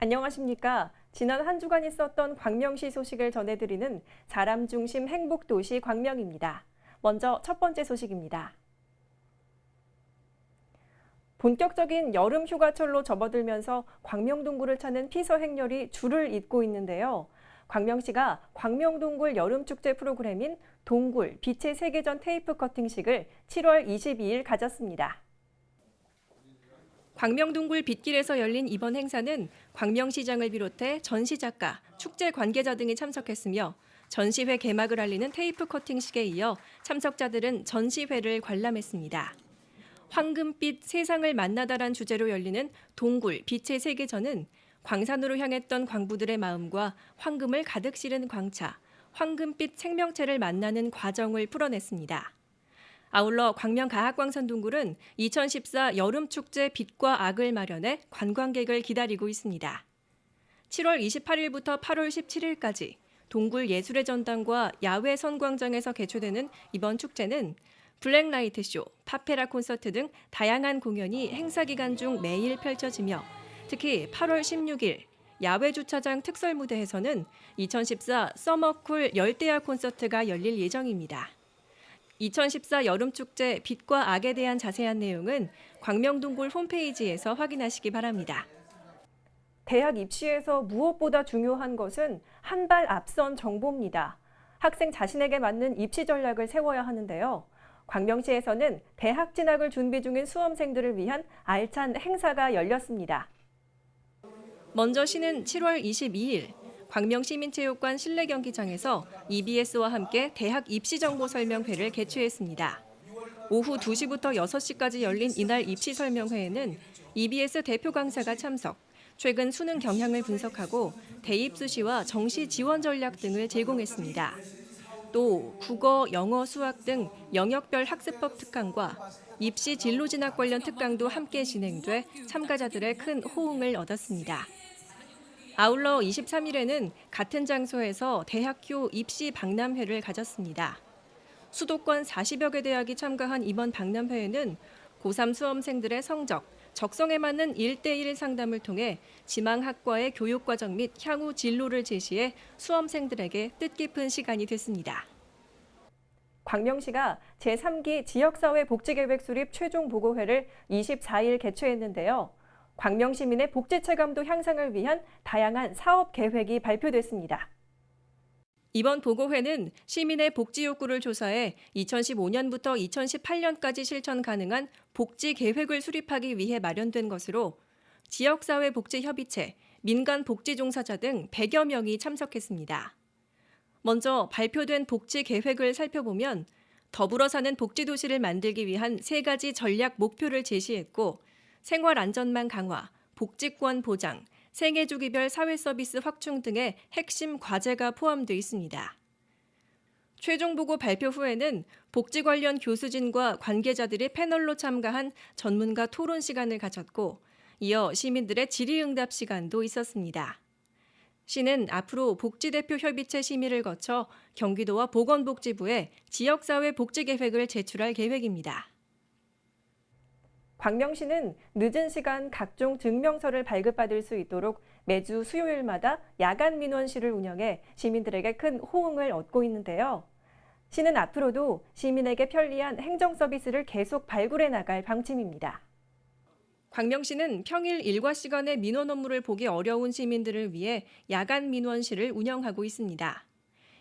안녕하십니까. 지난 한 주간 있었던 광명시 소식을 전해드리는 사람 중심 행복도시 광명입니다. 먼저 첫 번째 소식입니다. 본격적인 여름 휴가철로 접어들면서 광명동굴을 찾는 피서 행렬이 줄을 잇고 있는데요. 광명시가 광명동굴 여름축제 프로그램인 동굴 빛의 세계전 테이프 커팅식을 7월 22일 가졌습니다. 광명동굴 빗길에서 열린 이번 행사는 광명시장을 비롯해 전시작가, 축제 관계자 등이 참석했으며 전시회 개막을 알리는 테이프 커팅식에 이어 참석자들은 전시회를 관람했습니다. 황금빛 세상을 만나다란 주제로 열리는 동굴 빛의 세계전은 광산으로 향했던 광부들의 마음과 황금을 가득 실은 광차, 황금빛 생명체를 만나는 과정을 풀어냈습니다. 아울러 광명가학광산동굴은 2014 여름축제 빛과 악을 마련해 관광객을 기다리고 있습니다. 7월 28일부터 8월 17일까지 동굴 예술의 전당과 야외 선광장에서 개최되는 이번 축제는 블랙라이트 쇼, 파페라 콘서트 등 다양한 공연이 행사 기간 중 매일 펼쳐지며 특히 8월 16일 야외 주차장 특설 무대에서는 2014 서머쿨 열대야 콘서트가 열릴 예정입니다. 2014 여름축제 빛과 악에 대한 자세한 내용은 광명동굴 홈페이지에서 확인하시기 바랍니다. 대학 입시에서 무엇보다 중요한 것은 한 발 앞선 정보입니다. 학생 자신에게 맞는 입시 전략을 세워야 하는데요. 광명시에서는 대학 진학을 준비 중인 수험생들을 위한 알찬 행사가 열렸습니다. 먼저 시는 7월 22일 광명시민체육관 실내경기장에서 EBS와 함께 대학 입시정보 설명회를 개최했습니다. 오후 2시부터 6시까지 열린 이날 입시 설명회에는 EBS 대표 강사가 참석, 최근 수능 경향을 분석하고 대입 수시와 정시 지원 전략 등을 제공했습니다. 또 국어, 영어, 수학 등 영역별 학습법 특강과 입시 진로 진학 관련 특강도 함께 진행돼 참가자들의 큰 호응을 얻었습니다. 아울러 23일에는 같은 장소에서 대학교 입시 박람회를 가졌습니다. 수도권 40여 개 대학이 참가한 이번 박람회에는 고3 수험생들의 성적, 적성에 맞는 1대1 상담을 통해 지망학과의 교육과정 및 향후 진로를 제시해 수험생들에게 뜻깊은 시간이 됐습니다. 광명시가 제3기 지역사회 복지계획 수립 최종 보고회를 24일 개최했는데요. 광명 시민의 복지 체감도 향상을 위한 다양한 사업 계획이 발표됐습니다. 이번 보고회는 시민의 복지 욕구를 조사해 2015년부터 2018년까지 실천 가능한 복지 계획을 수립하기 위해 마련된 것으로 지역사회 복지협의체, 민간 복지 종사자 등 100여 명이 참석했습니다. 먼저 발표된 복지 계획을 살펴보면 더불어 사는 복지도시를 만들기 위한 3가지 전략 목표를 제시했고 생활안전망 강화, 복지권 보장, 생애주기별 사회서비스 확충 등의 핵심 과제가 포함되어 있습니다. 최종 보고 발표 후에는 복지 관련 교수진과 관계자들이 패널로 참가한 전문가 토론 시간을 가졌고 이어 시민들의 질의응답 시간도 있었습니다. 시는 앞으로 복지대표 협의체 심의를 거쳐 경기도와 보건복지부에 지역사회 복지계획을 제출할 계획입니다. 광명시는 늦은 시간 각종 증명서를 발급받을 수 있도록 매주 수요일마다 야간 민원실을 운영해 시민들에게 큰 호응을 얻고 있는데요. 시는 앞으로도 시민에게 편리한 행정 서비스를 계속 발굴해 나갈 방침입니다. 광명시는 평일 일과 시간에 민원 업무를 보기 어려운 시민들을 위해 야간 민원실을 운영하고 있습니다.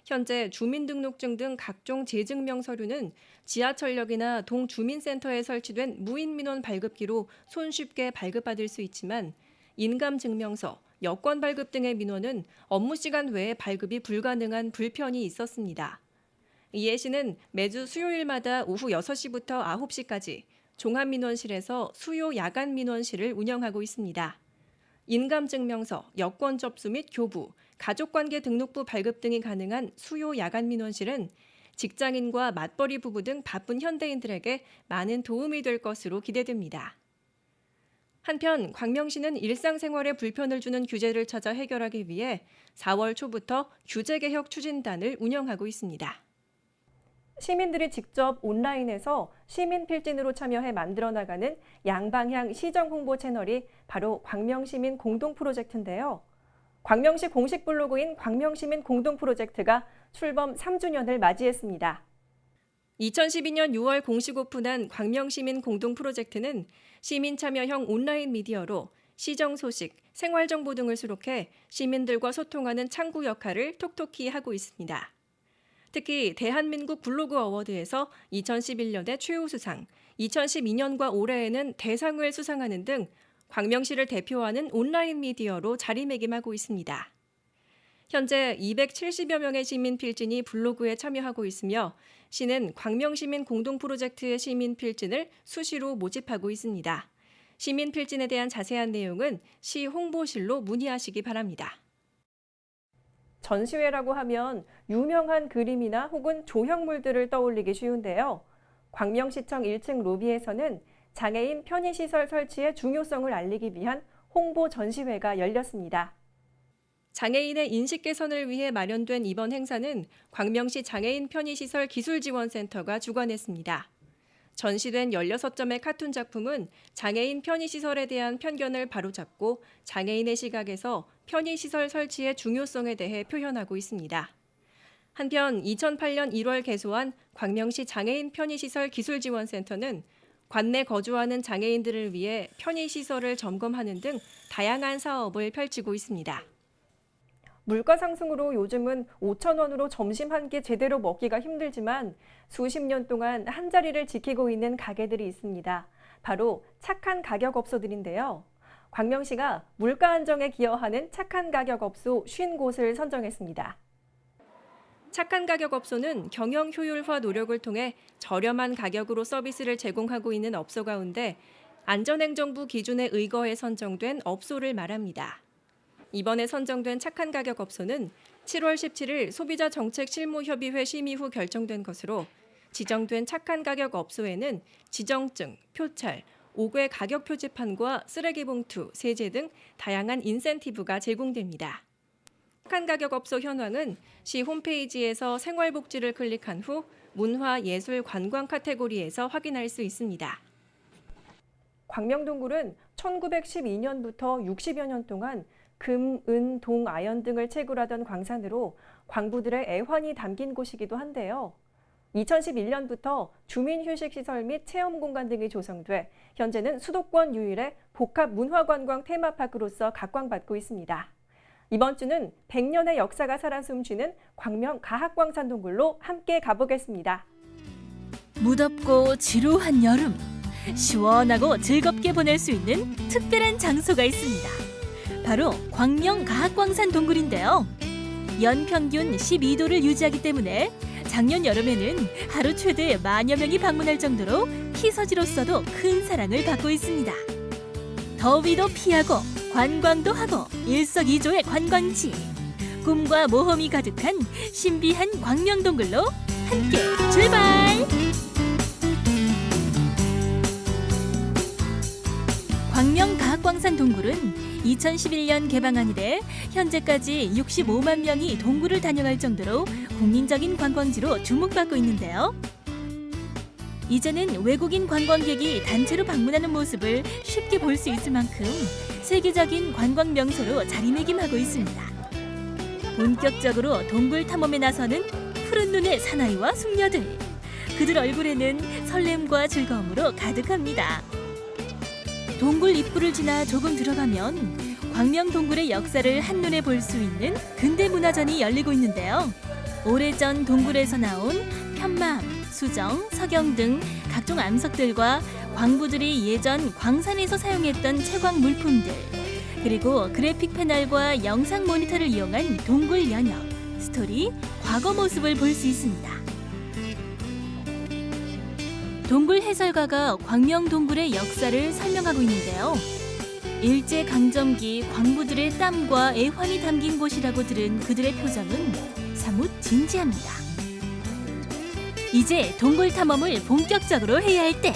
현재 주민등록증 등 각종 재증명 서류는 지하철역이나 동주민센터에 설치된 무인민원 발급기로 손쉽게 발급받을 수 있지만 인감증명서, 여권 발급 등의 민원은 업무 시간 외에 발급이 불가능한 불편이 있었습니다. 이에 시는 매주 수요일마다 오후 6시부터 9시까지 종합민원실에서 수요 야간 민원실을 운영하고 있습니다. 인감증명서, 여권 접수 및 교부, 가족관계 등록부 발급 등이 가능한 수요 야간 민원실은 직장인과 맞벌이 부부 등 바쁜 현대인들에게 많은 도움이 될 것으로 기대됩니다. 한편 광명시는 일상생활에 불편을 주는 규제를 찾아 해결하기 위해 4월 초부터 규제개혁 추진단을 운영하고 있습니다. 시민들이 직접 온라인에서 시민 필진으로 참여해 만들어 나가는 양방향 시정 홍보 채널이 바로 광명시민 공동 프로젝트인데요. 광명시 공식 블로그인 광명시민 공동 프로젝트가 출범 3주년을 맞이했습니다. 2012년 6월 공식 오픈한 광명시민 공동 프로젝트는 시민 참여형 온라인 미디어로 시정 소식, 생활 정보 등을 수록해 시민들과 소통하는 창구 역할을 톡톡히 하고 있습니다. 특히 대한민국 블로그 어워드에서 2011년에 최우수상, 2012년과 올해에는 대상을 수상하는 등 광명시를 대표하는 온라인 미디어로 자리매김하고 있습니다. 현재 270여 명의 시민 필진이 블로그에 참여하고 있으며 시는 광명시민 공동 프로젝트의 시민 필진을 수시로 모집하고 있습니다. 시민 필진에 대한 자세한 내용은 시 홍보실로 문의하시기 바랍니다. 전시회라고 하면 유명한 그림이나 혹은 조형물들을 떠올리기 쉬운데요. 광명시청 1층 로비에서는 장애인 편의시설 설치의 중요성을 알리기 위한 홍보 전시회가 열렸습니다. 장애인의 인식 개선을 위해 마련된 이번 행사는 광명시 장애인 편의시설 기술지원센터가 주관했습니다. 전시된 16점의 카툰 작품은 장애인 편의시설에 대한 편견을 바로잡고 장애인의 시각에서 편의시설 설치의 중요성에 대해 표현하고 있습니다. 한편 2008년 1월 개소한 광명시 장애인 편의시설 기술지원센터는 관내 거주하는 장애인들을 위해 편의시설을 점검하는 등 다양한 사업을 펼치고 있습니다. 물가 상승으로 요즘은 5,000원으로 점심 한 끼 제대로 먹기가 힘들지만 수십 년 동안 한 자리를 지키고 있는 가게들이 있습니다. 바로 착한 가격 업소들인데요. 광명시가 물가 안정에 기여하는 착한 가격 업소 50곳을 선정했습니다. 착한 가격 업소는 경영 효율화 노력을 통해 저렴한 가격으로 서비스를 제공하고 있는 업소 가운데 안전행정부 기준에 의거해 선정된 업소를 말합니다. 이번에 선정된 착한 가격 업소는 7월 17일 소비자정책실무협의회 심의 후 결정된 것으로 지정된 착한 가격 업소에는 지정증, 표찰, 5개 가격 표지판과 쓰레기 봉투, 세제 등 다양한 인센티브가 제공됩니다. 착한 가격 업소 현황은 시 홈페이지에서 생활복지를 클릭한 후 문화, 예술, 관광 카테고리에서 확인할 수 있습니다. 광명동굴은 1912년부터 60여 년 동안 금, 은, 동, 아연 등을 채굴하던 광산으로 광부들의 애환이 담긴 곳이기도 한데요. 2011년부터 주민휴식시설 및 체험공간 등이 조성돼 현재는 수도권 유일의 복합문화관광 테마파크로서 각광받고 있습니다. 이번 주는 100년의 역사가 살아 숨쉬는 광명 가학광산동굴로 함께 가보겠습니다. 무덥고 지루한 여름, 시원하고 즐겁게 보낼 수 있는 특별한 장소가 있습니다. 바로 광명 가학광산 동굴인데요. 연평균 12도를 유지하기 때문에 작년 여름에는 하루 최대 10,000여 명이 방문할 정도로 희서지로서도 큰 사랑을 받고 있습니다. 더위도 피하고 관광도 하고 일석이조의 관광지. 꿈과 모험이 가득한 신비한 광명 동굴로 함께 출발! 광명 가학광산 동굴은 2011년 개방한 이래 현재까지 65만 명이 동굴을 다녀갈 정도로 국민적인 관광지로 주목받고 있는데요. 이제는 외국인 관광객이 단체로 방문하는 모습을 쉽게 볼 수 있을 만큼 세계적인 관광 명소로 자리매김하고 있습니다. 본격적으로 동굴 탐험에 나서는 푸른 눈의 사나이와 숙녀들. 그들 얼굴에는 설렘과 즐거움으로 가득합니다. 동굴 입구를 지나 조금 들어가면 광명 동굴의 역사를 한눈에 볼 수 있는 근대문화전이 열리고 있는데요. 오래전 동굴에서 나온 편마암, 수정, 석영 등 각종 암석들과 광부들이 예전 광산에서 사용했던 채광 물품들, 그리고 그래픽 패널과 영상 모니터를 이용한 동굴 연역, 스토리, 과거 모습을 볼 수 있습니다. 동굴 해설가가 광명 동굴의 역사를 설명하고 있는데요. 일제강점기 광부들의 땀과 애환이 담긴 곳이라고 들은 그들의 표정은 사뭇 진지합니다. 이제 동굴 탐험을 본격적으로 해야 할 때,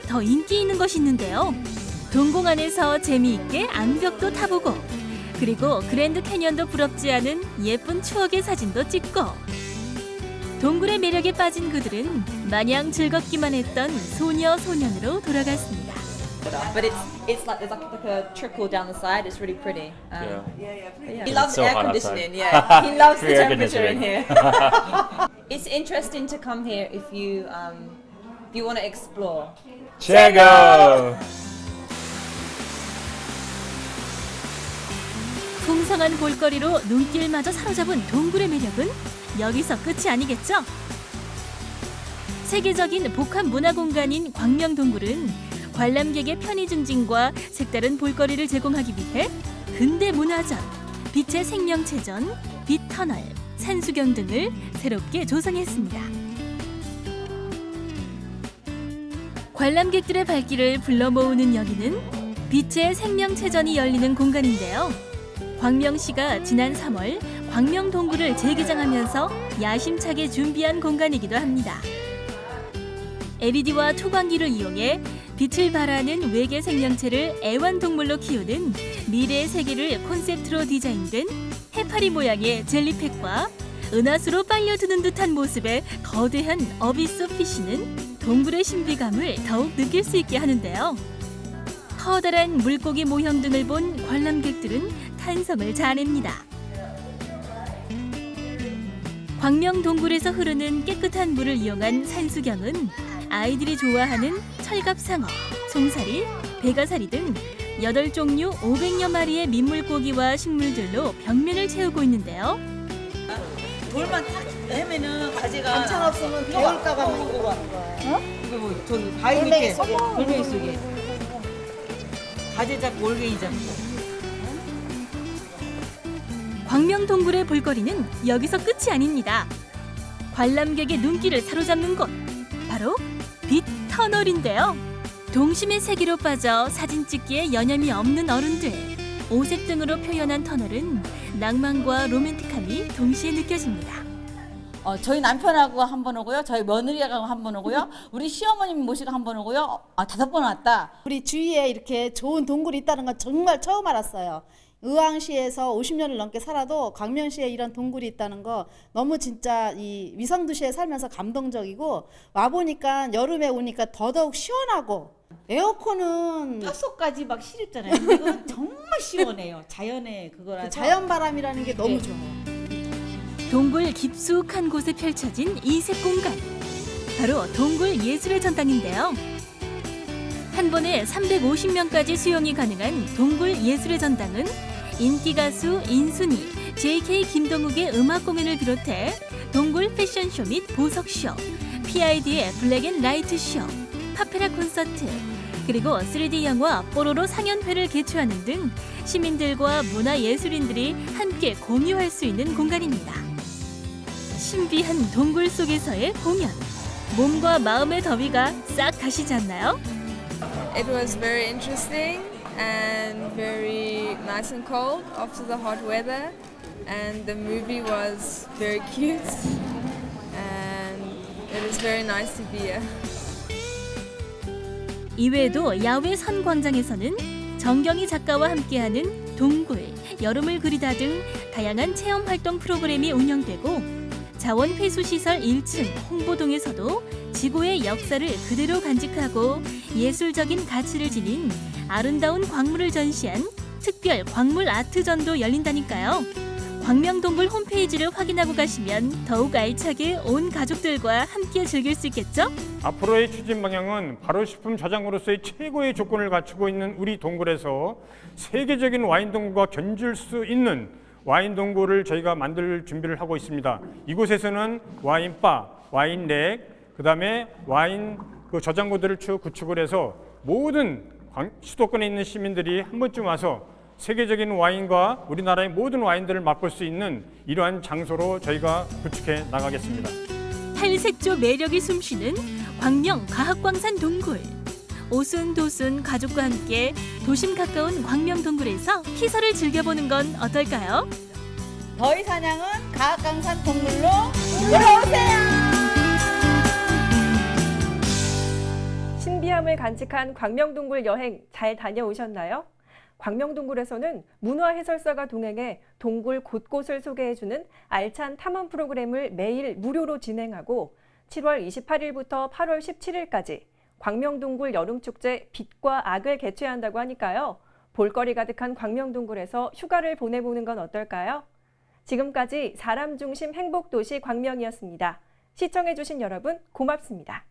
더 인기 있는 것이 있는데요. 동공 안에서 재미있게 암벽도 타보고, 그리고 그랜드 캐년도 부럽지 않은 예쁜 추억의 사진도 찍고, 동굴의 매력에 빠진 그들은 마냥 즐겁기만 했던 소녀 소년으로 돌아갔습니다. But it's like there's like a trickle down the side. It's really pretty. Yeah. He loves so air hot conditioning. outside. Yeah, he loves the Free air temperature in conditioning. here. It's interesting to come here if you want to explore. 최고! 풍성한 볼거리로 눈길마저 사로잡은 동굴의 매력은 여기서 끝이 아니겠죠? 세계적인 복합 문화 공간인 광명동굴은 관람객의 편의 증진과 색다른 볼거리를 제공하기 위해 근대 문화전, 빛의 생명체전, 빛터널, 산수경 등을 새롭게 조성했습니다. 관람객들의 발길을 불러 모으는 여기는 빛의 생명체전이 열리는 공간인데요. 광명시가 지난 3월 광명동굴을 재개장하면서 야심차게 준비한 공간이기도 합니다. LED와 투광기를 이용해 빛을 발하는 외계 생명체를 애완동물로 키우는 미래의 세계를 콘셉트로 디자인된 해파리 모양의 젤리팩과 은하수로 빨려드는 듯한 모습의 거대한 어비스 피쉬는 동굴의 신비감을 더욱 느낄 수 있게 하는데요. 커다란 물고기 모형 등을 본 관람객들은 탄성을 자아냅니다. 광명동굴에서 흐르는 깨끗한 물을 이용한 산수경은 아이들이 좋아하는 철갑상어, 송사리, 배가사리 등 8종류 500여 마리의 민물고기와 식물들로 벽면을 채우고 있는데요. 돌만 딱 해면은 가지가 반찬 없으면 배울까봐 먹고 가는 거야. 이거 뭐 저기 바위 돌멩이 밑에 속에. 돌멩이 속에 가지 잡고 올갱이 잡고. 광명동굴의 볼거리는 여기서 끝이 아닙니다. 관람객의 눈길을 사로잡는 곳, 바로 빛터널인데요. 동심의 세계로 빠져 사진 찍기에 여념이 없는 어른들, 오색 등으로 표현한 터널은 낭만과 로맨틱함이 동시에 느껴집니다. 저희 남편하고 한 번 오고요. 저희 며느리하고 한 번 오고요. 우리 시어머님 모시고 한 번 오고요. 5번 왔다. 우리 주위에 이렇게 좋은 동굴이 있다는 건 정말 처음 알았어요. 의왕시에서 50년을 넘게 살아도 광명시에 이런 동굴이 있다는 거 너무 진짜 이 위성도시에 살면서 감동적이고, 와보니까 여름에 오니까 더더욱 시원하고, 에어컨은 뼛속까지 막 시렵잖아요. 근데 이건 정말 시원해요. 자연의 그거라서. 자연바람이라는 게 너무 네. 좋아요. 동굴 깊숙한 곳에 펼쳐진 이색 공간, 바로 동굴 예술의 전당인데요. 한 번에 350명까지 수용이 가능한 동굴 예술의 전당은 인기 가수 인순이, JK 김동욱의 음악 공연을 비롯해 동굴 패션쇼 및 보석쇼, PID의 블랙앤라이트 쇼, 파페라 콘서트, 그리고 3D 영화 뽀로로 상연회를 개최하는 등 시민들과 문화예술인들이 함께 공유할 수 있는 공간입니다. 신비한 동굴 속에서의 공연, 몸과 마음의 더위가 싹 가시지 않나요? It was very interesting and very nice and cold after the hot weather, and the movie was very cute and it is very nice to be here. 이외에도 야외 선광장에서는 정경희 작가와 함께하는 동굴, 여름을 그리다 등 다양한 체험 활동 프로그램이 운영되고, 자원회수시설 1층 홍보동에서도 지구의 역사를 그대로 간직하고 예술적인 가치를 지닌 아름다운 광물을 전시한 특별 광물 아트전도 열린다니까요. 광명동굴 홈페이지를 확인하고 가시면 더욱 알차게 온 가족들과 함께 즐길 수 있겠죠? 앞으로의 추진 방향은 발효식품 저장으로서의 최고의 조건을 갖추고 있는 우리 동굴에서 세계적인 와인 동굴과 견줄 수 있는 와인 동굴을 저희가 만들 준비를 하고 있습니다. 이곳에서는 와인바, 와인렉, 그다음에 와인 저장고들을 구축을 해서 모든 수도권에 있는 시민들이 한 번쯤 와서 세계적인 와인과 우리나라의 모든 와인들을 맛볼 수 있는 이러한 장소로 저희가 구축해 나가겠습니다. 팔색조 매력이 숨쉬는 광명 과학광산 동굴. 오순도순 가족과 함께 도심 가까운 광명 동굴에서 희설을 즐겨보는 건 어떨까요? 더위 사냥은 가악강산 동굴로 들어오세요. 신비함을 간직한 광명동굴 여행 잘 다녀오셨나요? 광명동굴에서는 문화 해설사가 동행해 동굴 곳곳을 소개해주는 알찬 탐험 프로그램을 매일 무료로 진행하고 7월 28일부터 8월 17일까지 광명동굴 여름축제 빛과 악을 개최한다고 하니까요. 볼거리 가득한 광명동굴에서 휴가를 보내보는 건 어떨까요? 지금까지 사람 중심 행복도시 광명이었습니다. 시청해주신 여러분 고맙습니다.